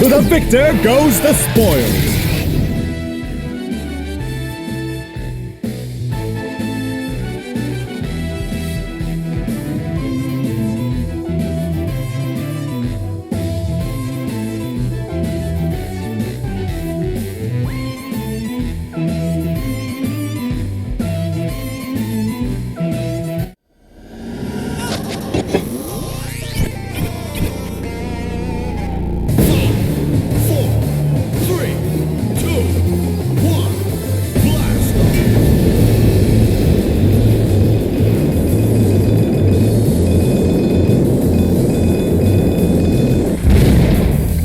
To the victor goes the spoils.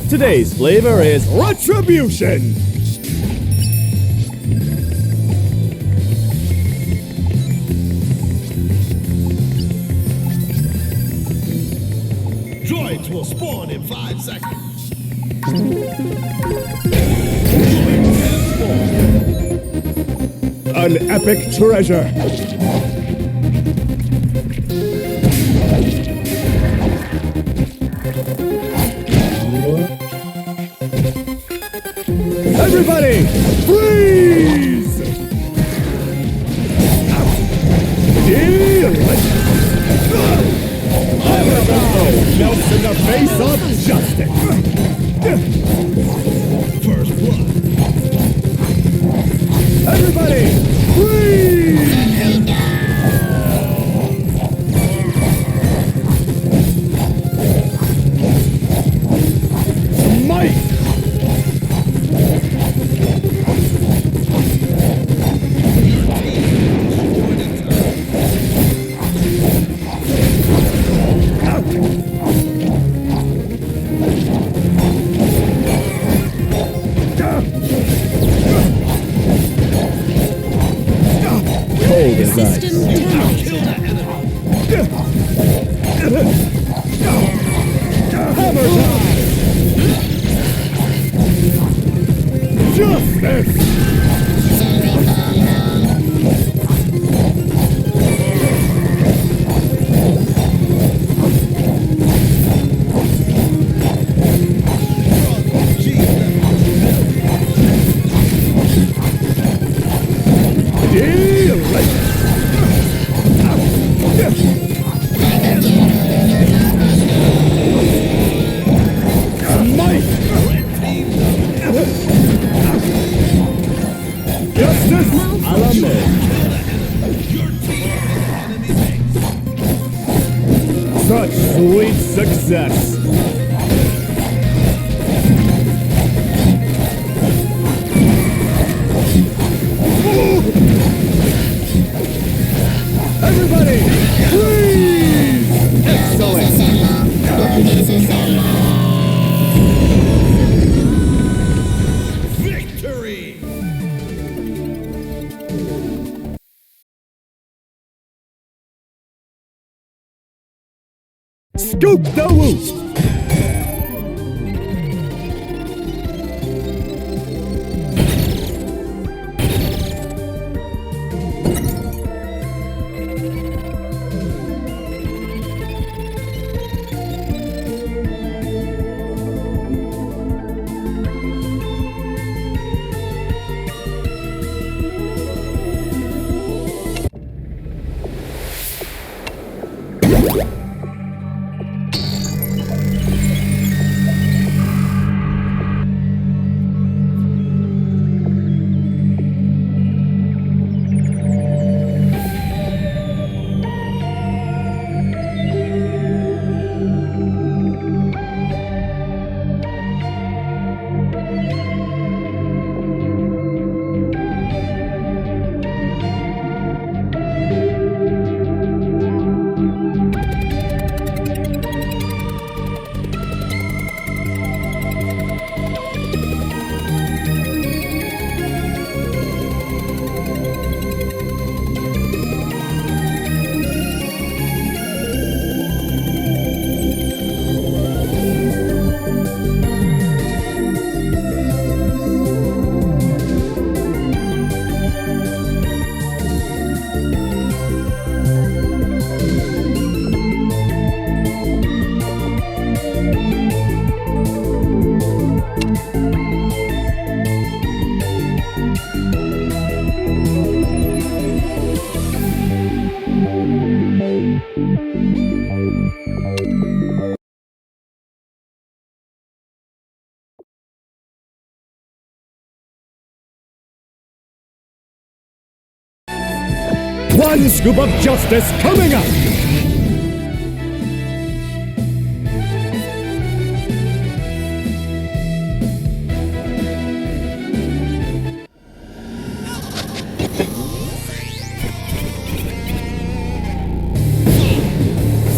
Today's flavor is retribution! Droids will spawn in 5 seconds. An epic treasure! Everybody, freeze! Melts in the face of justice! First blood. Everybody, freeze! Smite! Cold as ice. Hammer time! Justice! Justice a la mode. Such sweet success. Everybody, freeze! Excellent. Victory! Scoop the whoop! One scoop of justice coming up!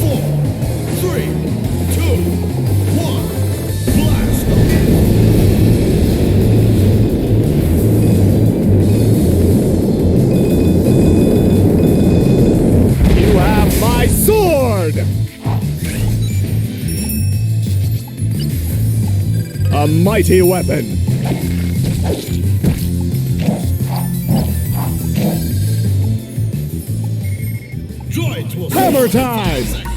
Four, three, two, one. Blast! You have my sword! A mighty weapon! Droids will Hammer spawn in time! 5 seconds.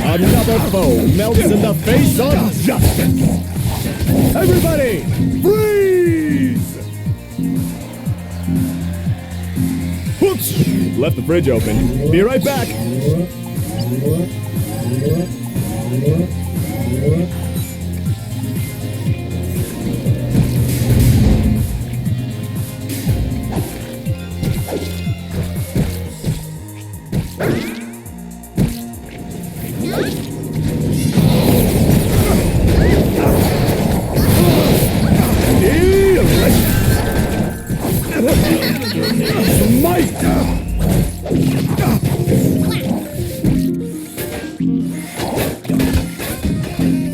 Another foe melts in the face of justice! Everybody, freeze! Whoops! Left the fridge open. Be right back! Smite!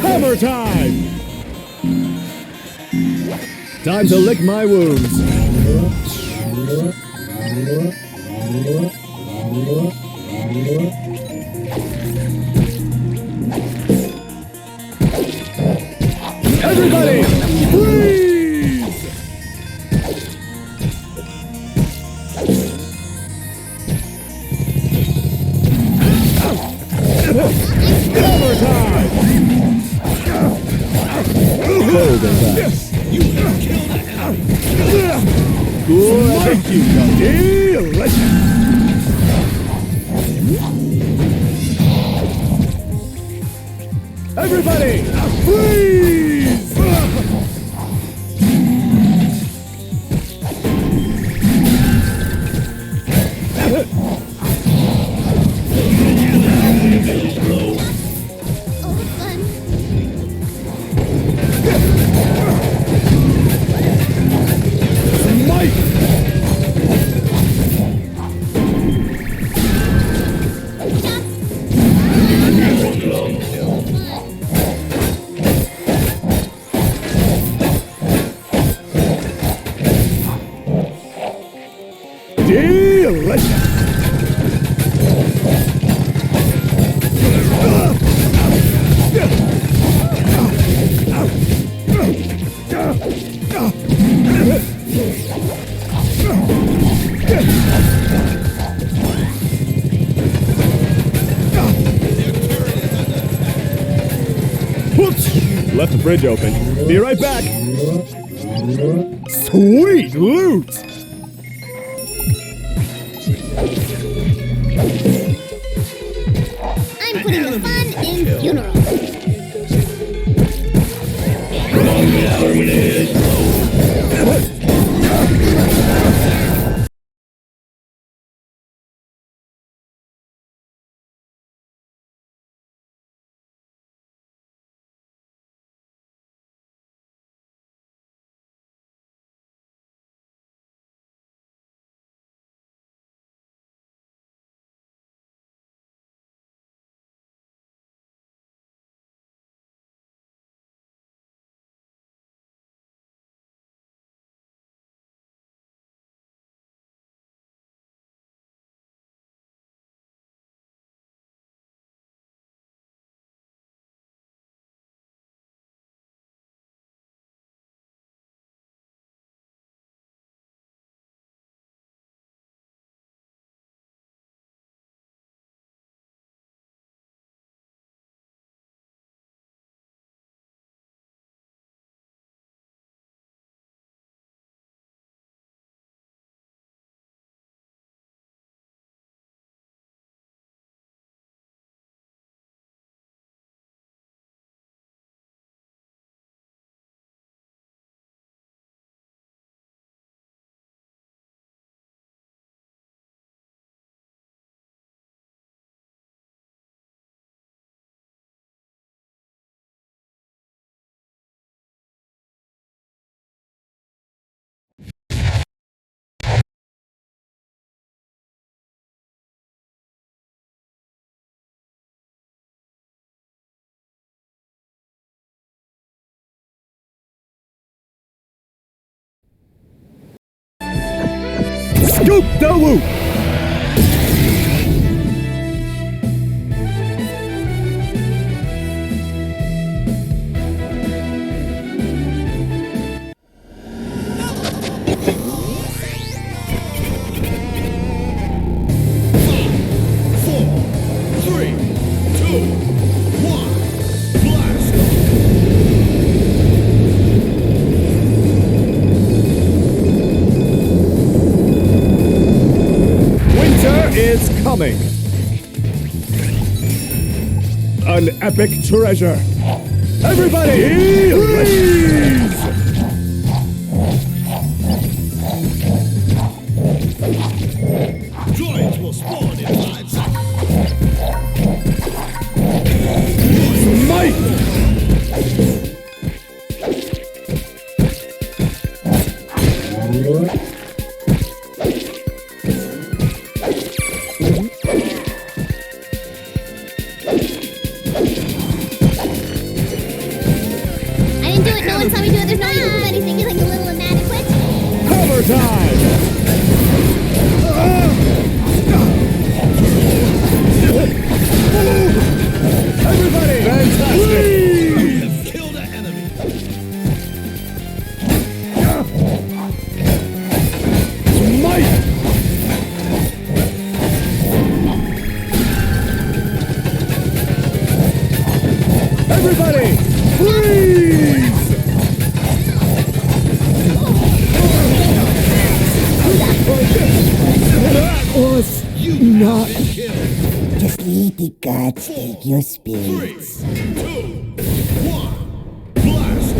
Hammer time! Time to lick my wounds. Everybody, freeze! Hammer time! Hold it back. You have killed an enemy. Good, thank you, delicious! Everybody, freeze! Delicious! Whoops! Left the fridge open. Be right back. Sweet loot! I'm putting the fun in funerals. Scoop the whoop! Is coming. An epic treasure. Everybody, freeze! Droids will spawn in 5 seconds. Smite! Just let the gods take your spirits. 3, 2, 1, blast!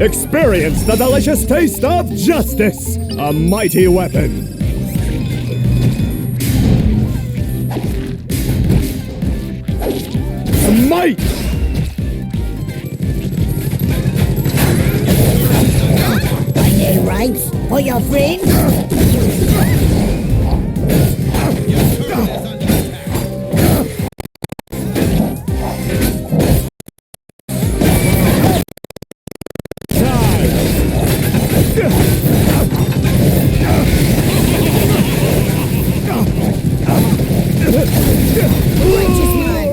Experience the delicious taste of justice, a mighty weapon. Smite! Any rights for your friend?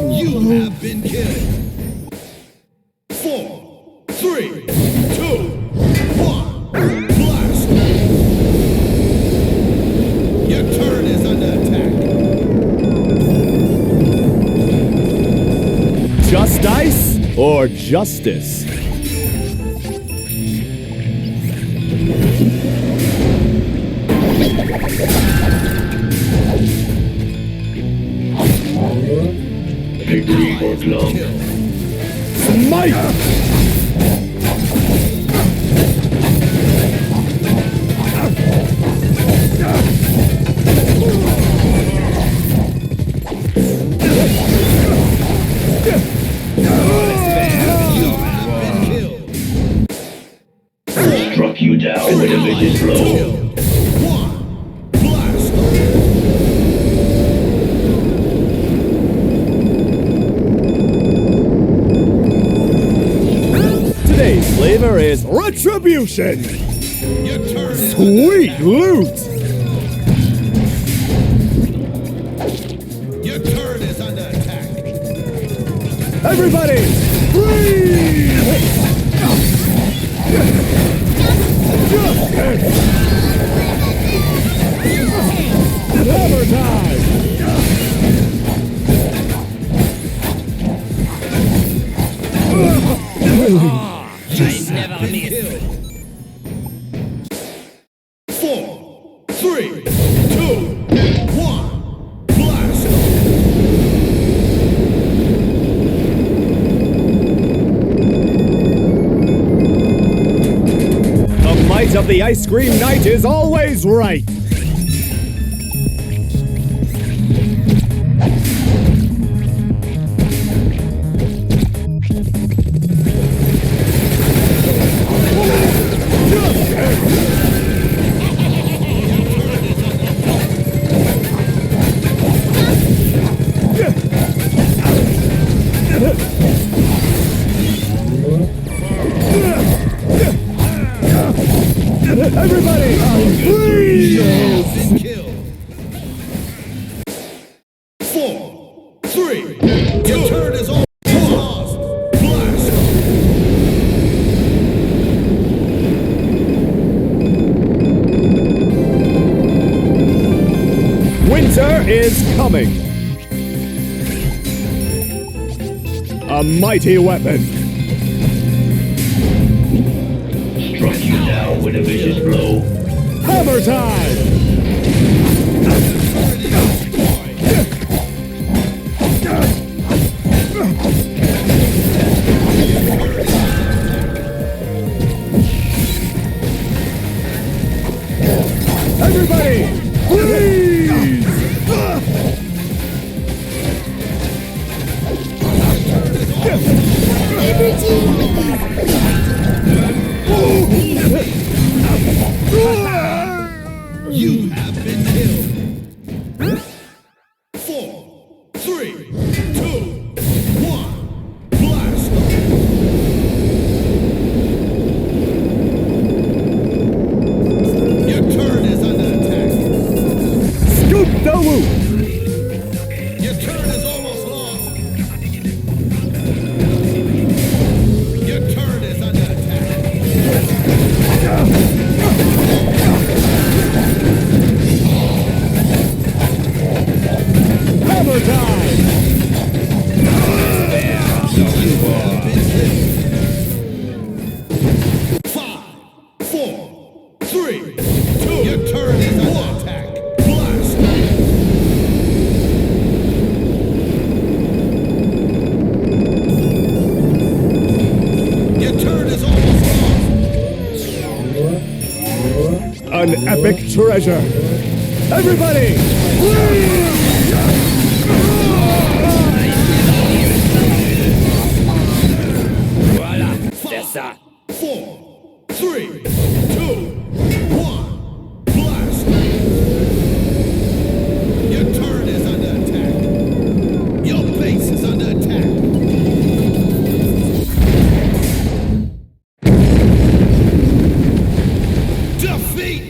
You have been killed. 4, 3, 2, 1, blast! Your turret is under attack. Just ice or justice? Victory was long. Smite! Struck you down with a vicious blow. 1, blast! Today's flavor is retribution! Your turret is Sweet loot! Your turret is under attack. Everybody, freeze! Hammer time! I never miss. 4, 3, 2, 1, blast! The might of the Ice Cream Knight is always right! incoming! A mighty weapon! Strike you down with a vicious blow. Hammer time! Everybody, freeze! You have been killed. 4, 3, 2, 1. Blast! Your turret is under attack. Scoop the whoop! Your turret is almost lost. Your turret is under attack. Hammer time! 5, 4, 3, 2. Your turret is under attack. Blast! Your turret is almost lost. An epic treasure! Everybody, freeze! Five, 4, 3, 2, 1. Blast! Your turret is under attack. Your base is under attack. Defeat!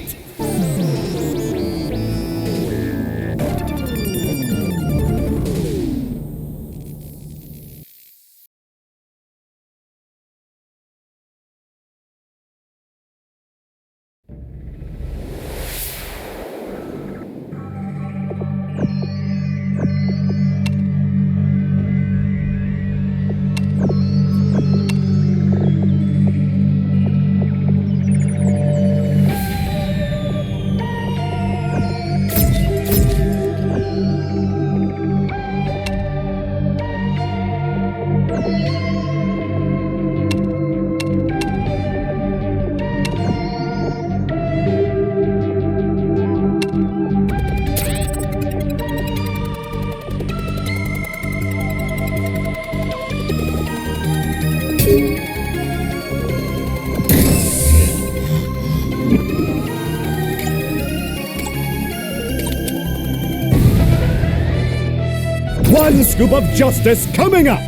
One scoop of justice coming up!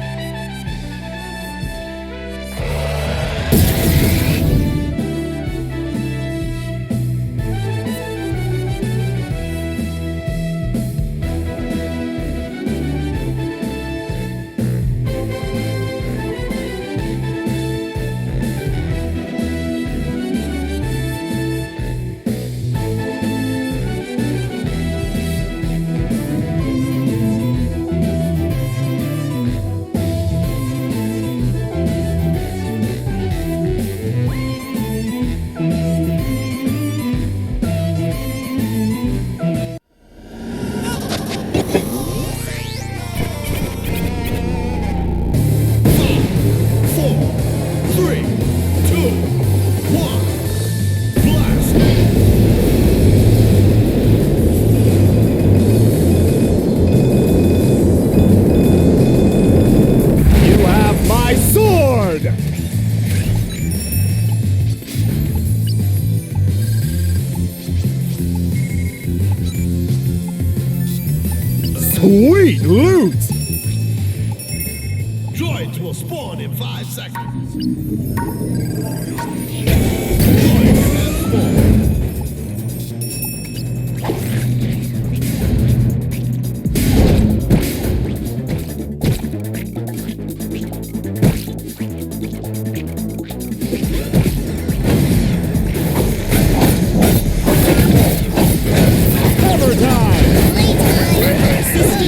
Sweet loot! Droids will spawn in 5 seconds. Hammer time! Playtime!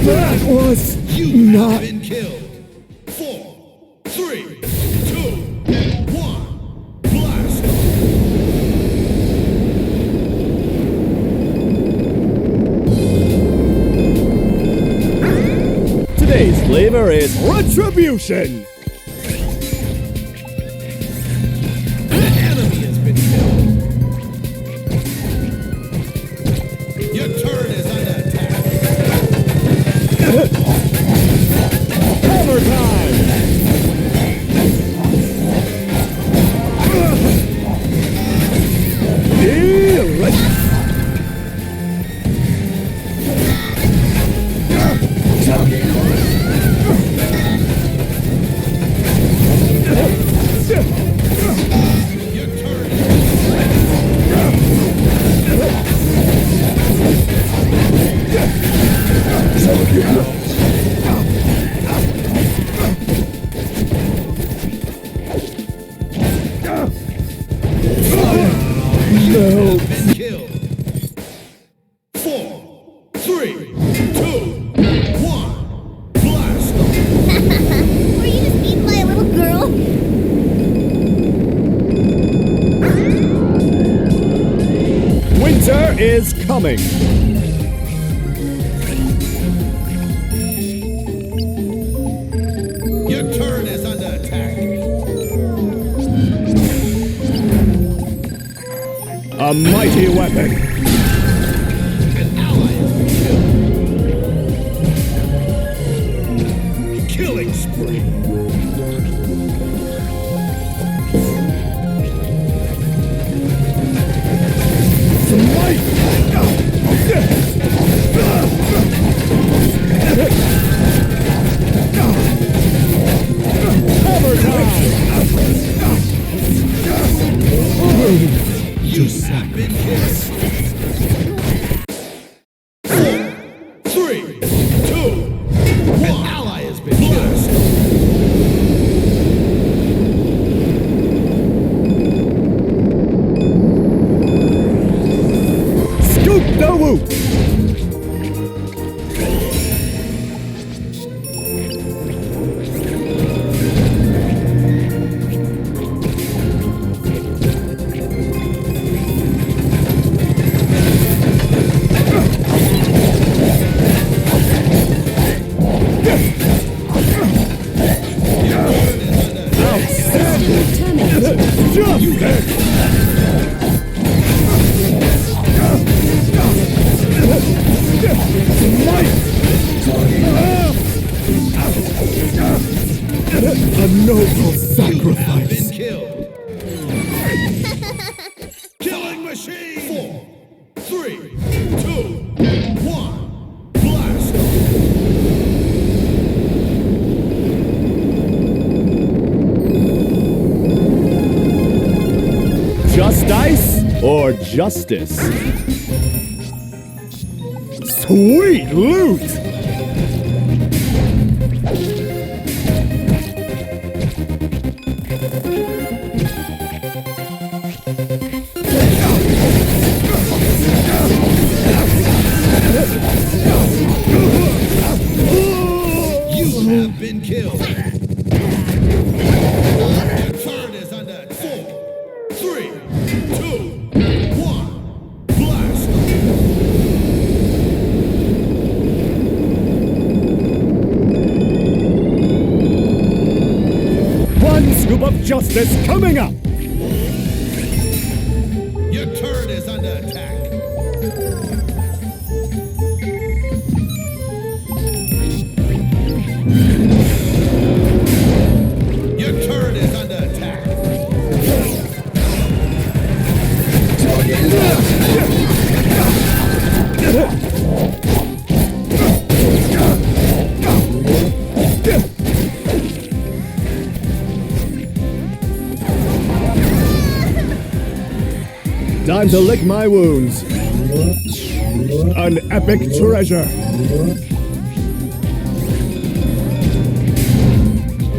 That was You not... have been killed. 4, 3, 2, 1. Blast. Today's flavor is retribution. An enemy has been killed. Your turret is under attack. Hammer time. Your turret is No. been killed. 4, 3, 2, 1. Blast. Were you just beaten by a little girl? Winter is coming. Your turret is under attack. A mighty weapon. An ally has been killed. Killing spree. Hammer time. You have been killed. 3, 2, 1. An ally has been killed. Scoop the whoop. A noble sacrifice. Been killed. Killing machine. 4, 3, 2, 1. Blast. Just ice or justice? Sweet loot! You have been killed. Your turret is under attack. 4, 3, 2, 1. Blast. One scoop of justice coming up! Your turret is under attack. Your turret is under attack. Time to lick my wounds. An epic treasure.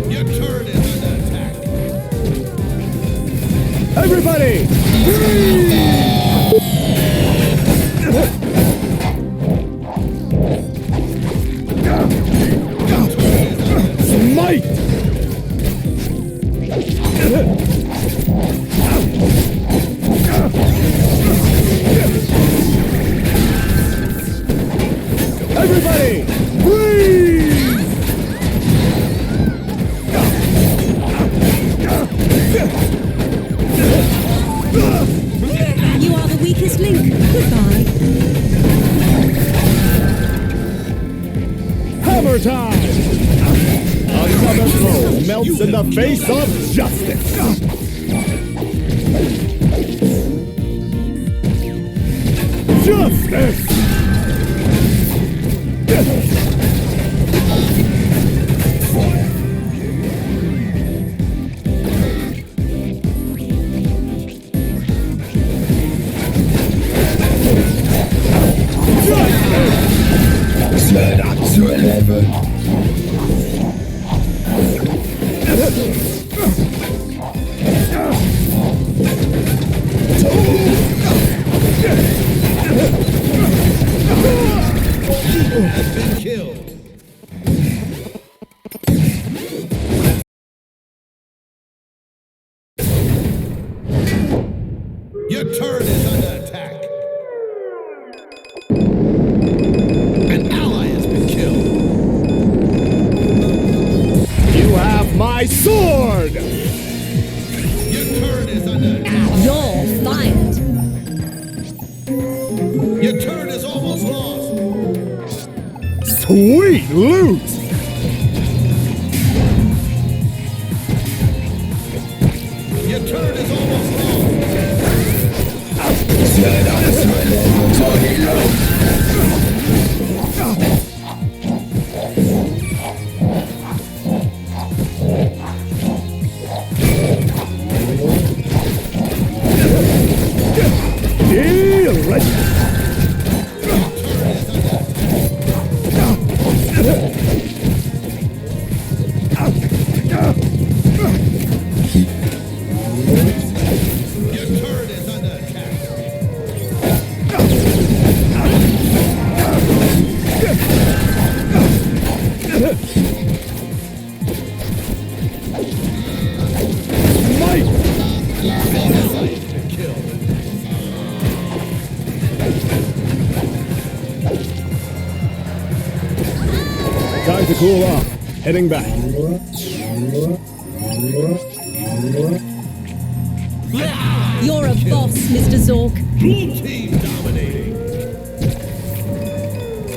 Your turret is under attack. Everybody! Everybody, freeze! You are the weakest link. Goodbye. Hammer time! Another blow melts in the face of justice! Justice! Has been killed. Your turret is under attack. An ally has been killed. You have my sword! Your turret is under attack. You're fired. Your turret is almost lost. Sweet loot! Your turret is almost lost. Delicious! Your turret is under attack. Mike! Ally has been killed. Time to cool off. Heading back. You're a boss, Mr. Zork. Blue team dominating.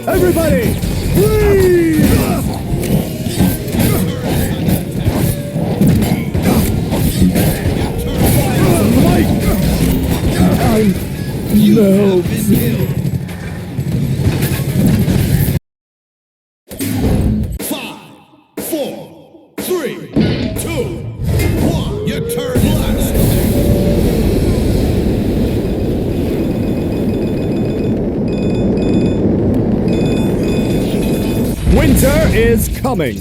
Everybody, freeze! Mike! No. Been killed. 5, 4, 3, 2, 1. Your turret is under Winter is coming.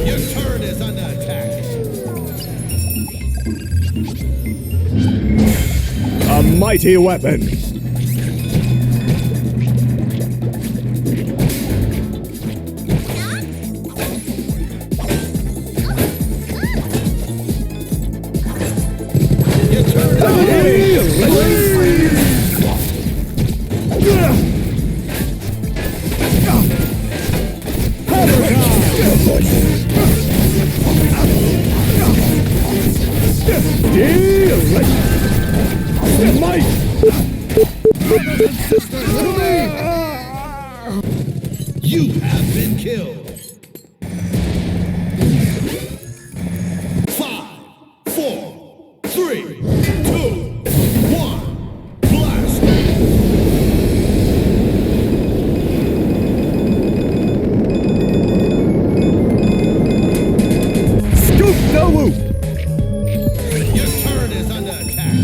Your turret is under attack. A mighty weapon. Your turret is under Mike! You have been killed. 5, 4, 3, 2, 1. Blast! Scoop the whoop! Your turret is under attack.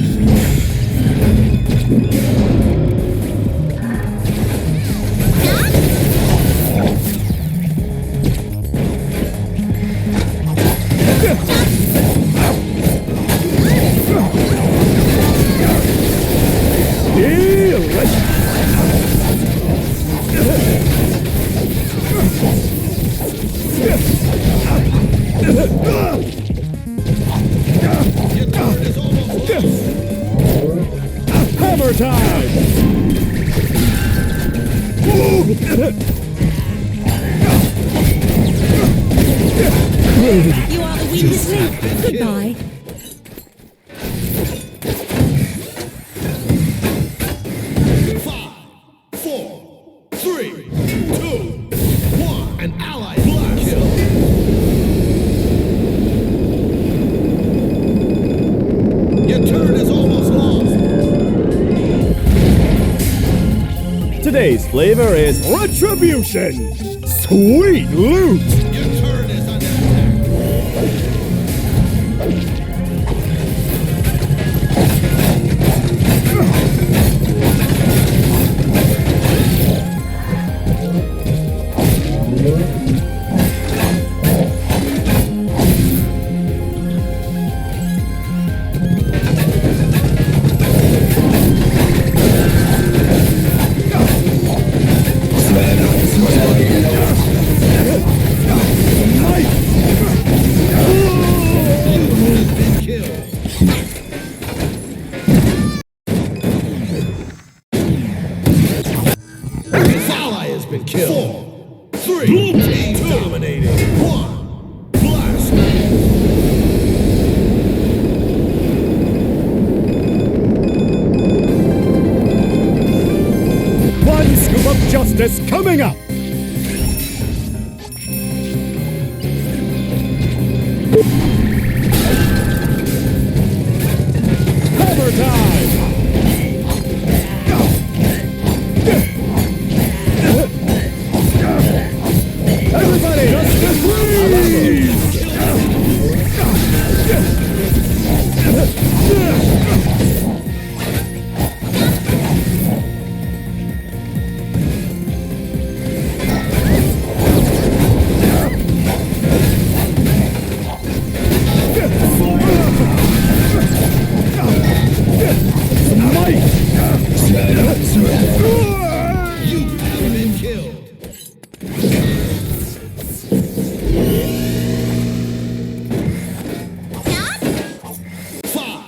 Your turret is almost lost. Hammer time! You are the weakest link. Goodbye. Five, four, three, two, one. An ally has been killed. Your turret is almost lost. Today's flavor is retribution. Sweet loot. Your turret is under attack. His ally has been killed. 4, 3, 2, dominating. 1, blast. One scoop of justice coming up. Hammer time. Everybody, justice please. You have been killed. Five,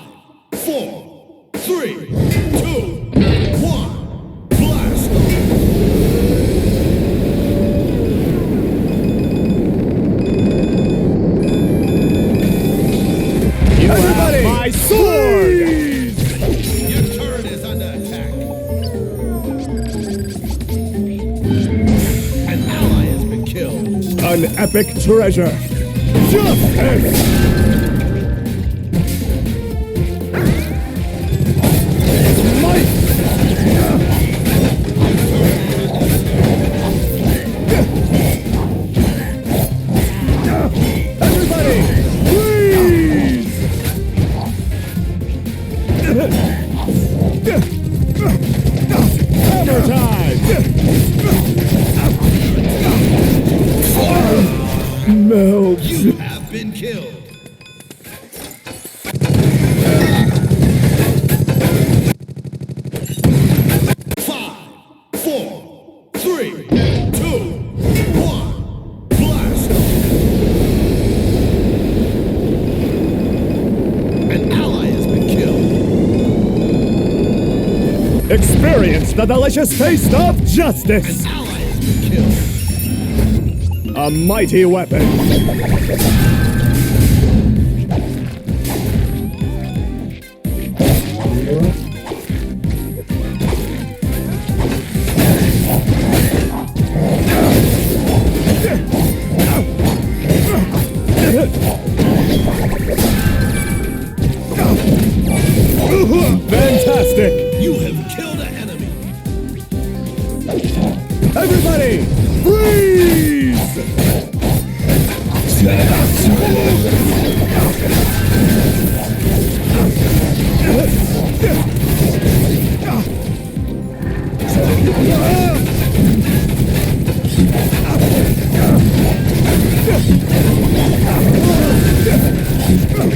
four, three, two, one, blast. Everybody, my sword. Your turret is under attack. An ally has been killed. An epic treasure. Justice. Everybody, freeze! Hammer time! Melt. You have been killed. Five, four, three, two, one, blast. An ally has been killed. Experience the delicious taste of justice. An ally has been killed. A mighty weapon. Fantastic! You have killed an enemy. Everybody, freeze!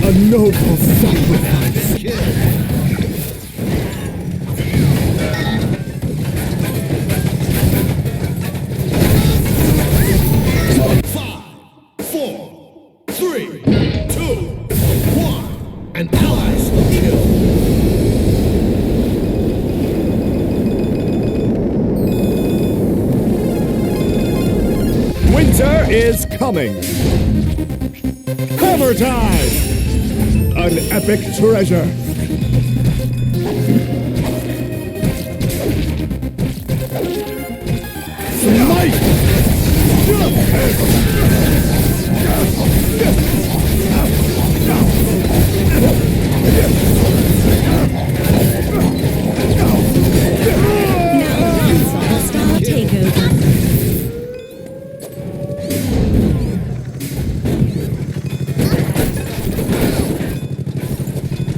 A noble sacrifice. Five, four, three, two, one. An ally has been killed. Winter is coming. Hammer time! An epic treasure. Smite! Star takeover.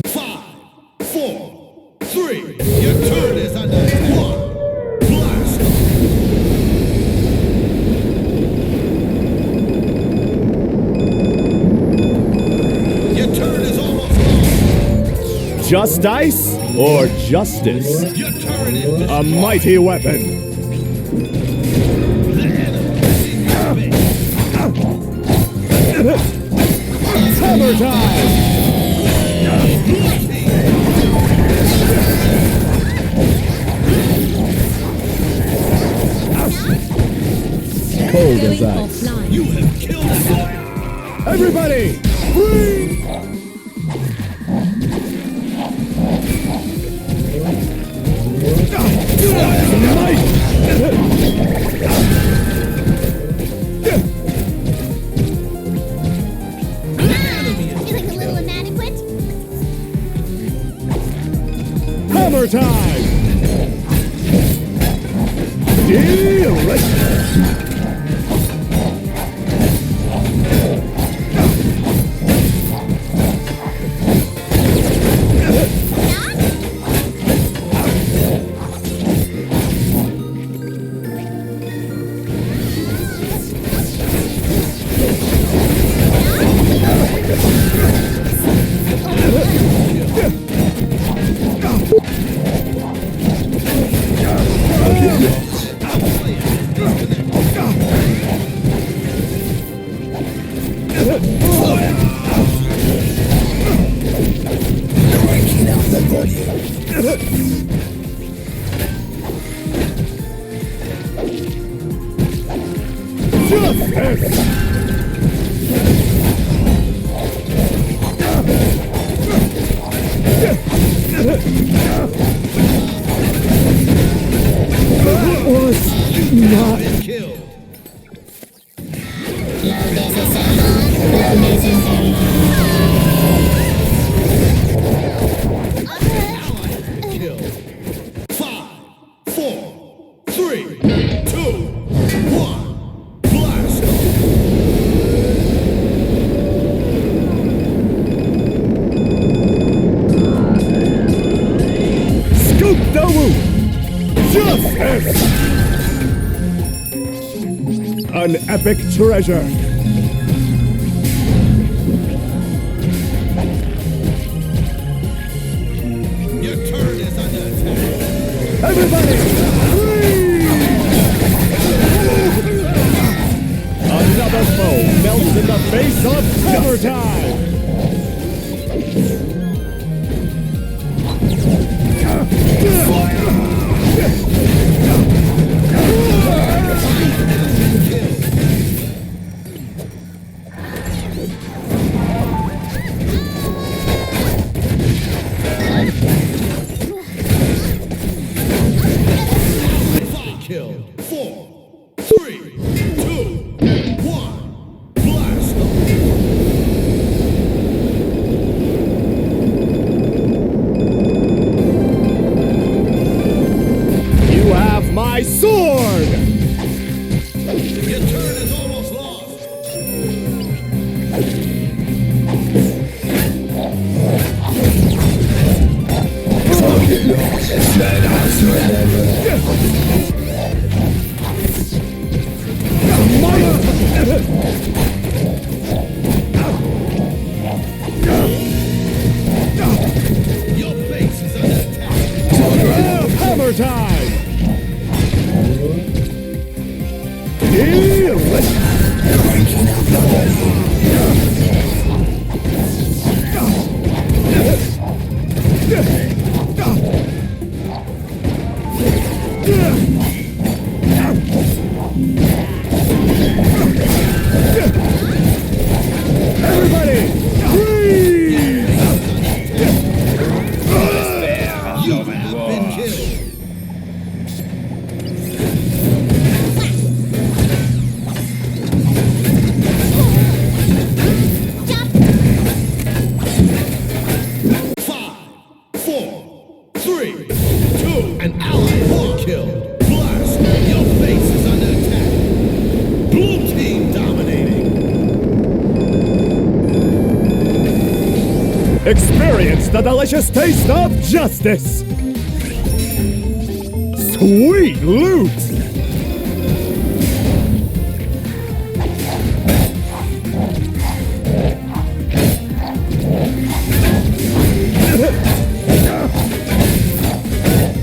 5, 4, 3. Your turret is under attack. 1. Blast. Your turret is almost gone. Just ice or justice? Your turret is destroyed. A mighty weapon. The enemy is in your base. Hammer time! Cold as Going ice. offline. You have killed an enemy. Everybody, free! Feeling a little inadequate? Hammer time! Delicious! Been killed. Killed. 5, 4, 3, 2, 1. Blast. Scoop the whoop! Justice! An epic treasure. Your turret is under attack. Everybody, free! Another foe melts in the face of hammer time. Killed. 4, 3, 2, 1. Blast. Experience the delicious taste of justice! Sweet loot!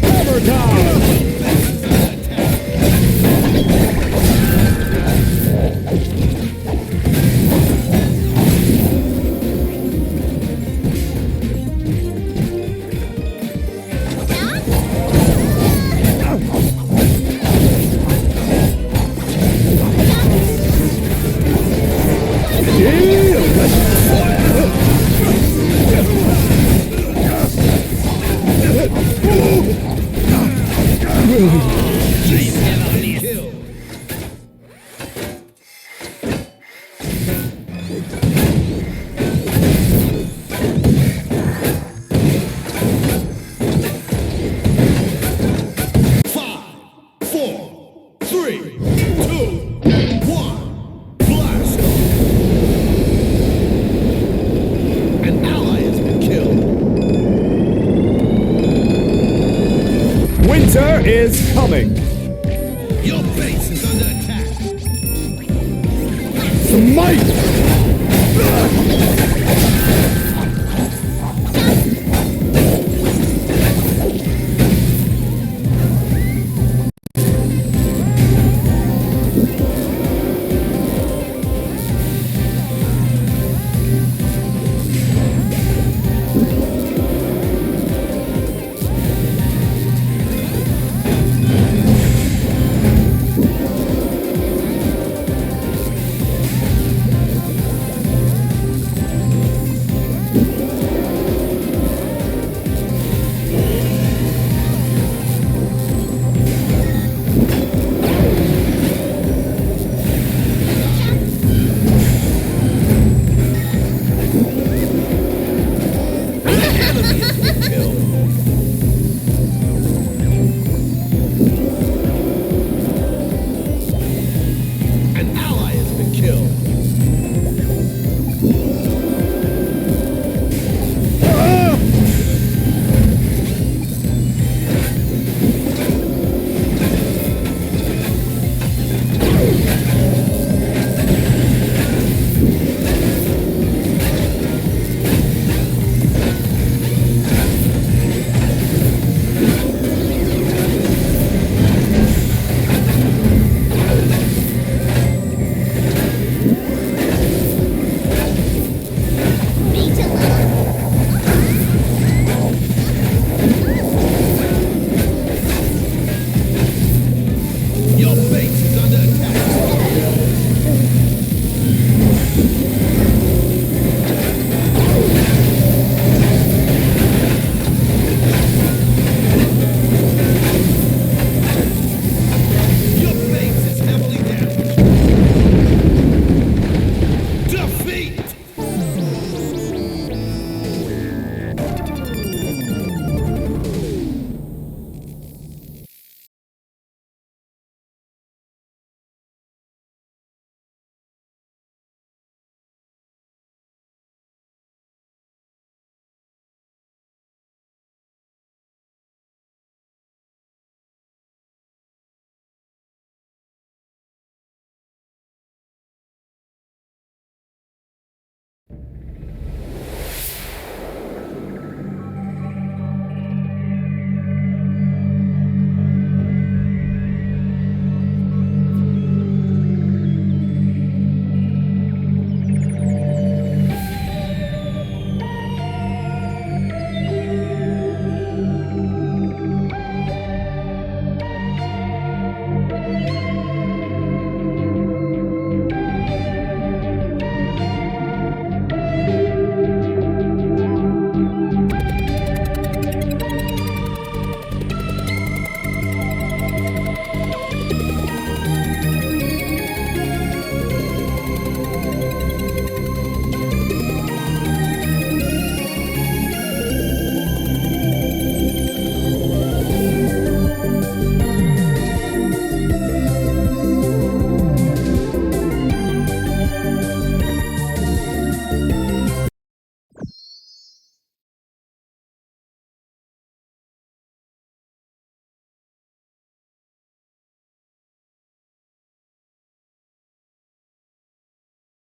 Hammer time! Winter is coming! Your base is under attack! Smite!